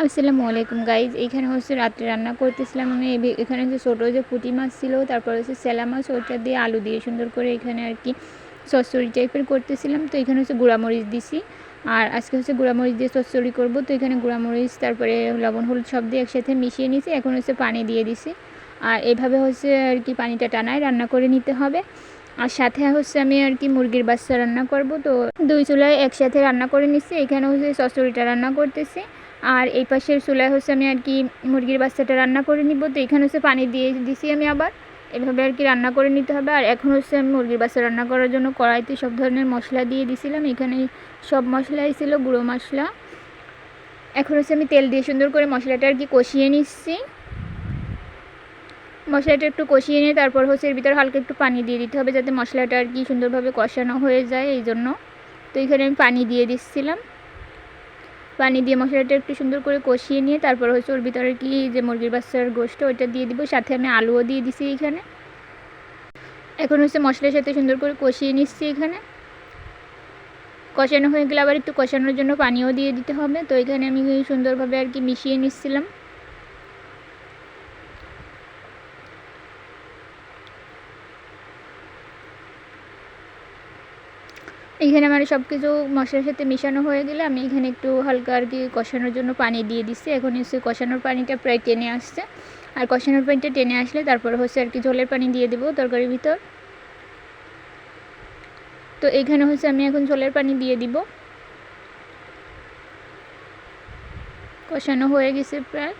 আসসালামু আলাইকুম গাইজ। এখানে হচ্ছে রাত্রে রান্না করতেছিলাম আমি। এখানে হচ্ছে ছোটো যে পুঁটি মাছ ছিল, তারপর হচ্ছে স্যালা মাছ, ওইটা দিয়ে আলু দিয়ে সুন্দর করে এখানে আর কি চচ্চড়ি টাইপের করতেছিলাম। তো এখানে হচ্ছে গুঁড়ামরিচ দিছি, আর আজকে হচ্ছে গুঁড়ামরিচ দিয়ে চচ্চড়ি করবো। তো এখানে গুঁড়ামরিচ তারপরে লবণ হলুদ সব দিয়ে একসাথে মিশিয়ে নিয়েছি। এখন হচ্ছে পানি দিয়ে দিছি, আর এইভাবে হচ্ছে আর কি পানিটা টানায় রান্না করে নিতে হবে। আর সাথে হচ্ছে আমি আর কি মুরগির বাচ্চা রান্না করব। তো দুই চুলায় একসাথে রান্না করে নিচ্ছি। এখানে হচ্ছে চচ্চড়িটা রান্না করতেছি, আর এই পাশের চুলায় হচ্ছে আমি আর কি মুরগির বাচ্চাটা রান্না করে নিব। তো এখানে হচ্ছে পানি দিয়ে দিছি আমি আবার, এভাবে আর কি রান্না করে নিতে হবে। আর এখন হচ্ছে আমি মুরগির বাচ্চা রান্না করার জন্য কড়াইতে সব ধরনের মশলা দিয়ে দিছিলাম। এখানে সব মশলাই ছিল গুঁড়ো মশলা। এখন হচ্ছে আমি তেল দিয়ে সুন্দর করে মশলাটা আর কি কষিয়ে নিচ্ছি। মশলাটা একটু কষিয়ে নিয়ে তারপর হচ্ছে এর ভিতরে হালকা একটু পানি দিয়ে দিতে হবে, যাতে মশলাটা আর কি সুন্দরভাবে কষানো হয়ে যায়, এই জন্য। তো এখানে আমি পানি দিয়ে দিচ্ছিলাম। পানি দিয়ে মশলাটা একটু সুন্দর করে কষিয়ে নিয়ে তারপর হচ্ছে ওর ভিতরে কি যে মুরগির বাচ্চার গোশত ওইটা দিয়ে দিব, সাথে আমি আলুও দিয়ে দিছি এখানে। এখন হচ্ছে মশলার সাথে সুন্দর করে কষিয়ে নিচ্ছি। এখানে কষানো হয়ে গেলে আবার একটু কষানোর জন্য পানিও দিয়ে দিতে হবে। তো এখানে আমি সুন্দরভাবে আর কি মিশিয়ে নিচ্ছিলাম। এইখানে আমার সব কিছু মশলার সাথে মিশানো হয়ে গেলে আমি এখানে একটু হালকা আর কি কষানোর জন্য পানি দিয়ে দিচ্ছি। এখন হচ্ছে কষানোর পানিটা প্রায় টেনে আসছে, আর কষানোর পানিটা টেনে আসলে তারপর হচ্ছে আর কি ঝোলের পানি দিয়ে দেবো তরকারির ভিতর। তো এইখানে হচ্ছে আমি এখন ঝোলের পানি দিয়ে দিব। কষানো হয়ে গেছে প্রায়।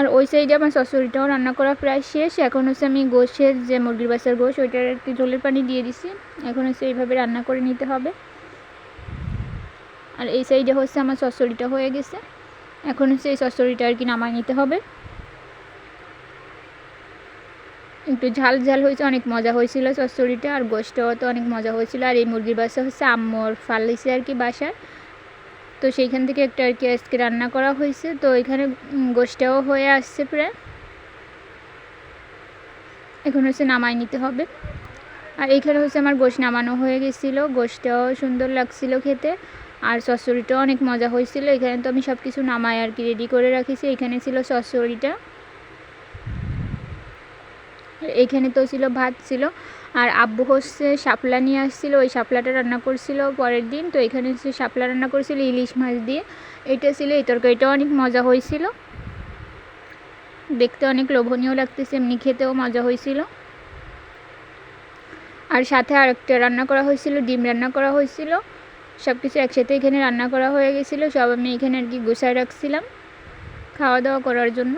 আর ওই সাইডে আমার চচ্চড়িটাও রান্না করা প্রায় শেষ। এখন হচ্ছে আমি গোশের যে মুরগির বাচ্চার গোশ ওইটার একটু ঝোলের পানি দিয়ে দিছি। এখন হচ্ছে এইভাবে রান্না করে নিতে হবে। আর এই সাইডে হচ্ছে আমার চচ্চড়িটা হয়ে গেছে। এখন হচ্ছে এই চচ্চড়িটা আর কি নামায় নিতে হবে। একটু ঝাল ঝাল হয়েছে, অনেক মজা হয়েছিল চচ্চড়িটা, আর গোশটাও তো অনেক মজা হয়েছিল। আর এই মুরগির বাচ্চা হচ্ছে আম্মুর ফালিছে আর কি বাসার, তো সেইখান থেকে একটা আর কি আজকে রান্না করা হয়েছে। তো এখানে গোশটাও হয়ে আসছে প্রায়। এখন হচ্ছে নামায় নিতে হবে। আর এইখানে হচ্ছে আমার গোশ নামানো হয়ে গেছিলো, গোশটাও সুন্দর লাগছিল খেতে, আর চচ্চড়িটাও অনেক মজা হয়েছিল। এখানে তো আমি সব কিছু নামায় আর কি রেডি করে রাখিছি। এখানে ছিল চচ্চড়িটা, এইখানে তো ছিল ভাত ছিল, আর আব্বু হচ্ছে শাপলা নিয়ে আসছিল, ওই শাপলাটা রান্না করছিল পরের দিন। তো এখানে হচ্ছে শাপলা রান্না করছিল ইলিশ মাছ দিয়ে। এটা ছিল, এই তরকারিটাও অনেক মজা হয়েছিল, দেখতে অনেক লোভনীয় লাগতেছে, এমনি খেতেও মজা হয়েছিল। আর সাথে আরেকটা রান্না করা হয়েছিল, ডিম রান্না করা হয়েছিল। সব কিছু একসাথে এখানে রান্না করা হয়ে গেছিলো। সব আমি এখানে আর কি গুছায় রাখছিলাম খাওয়া দাওয়া করার জন্য।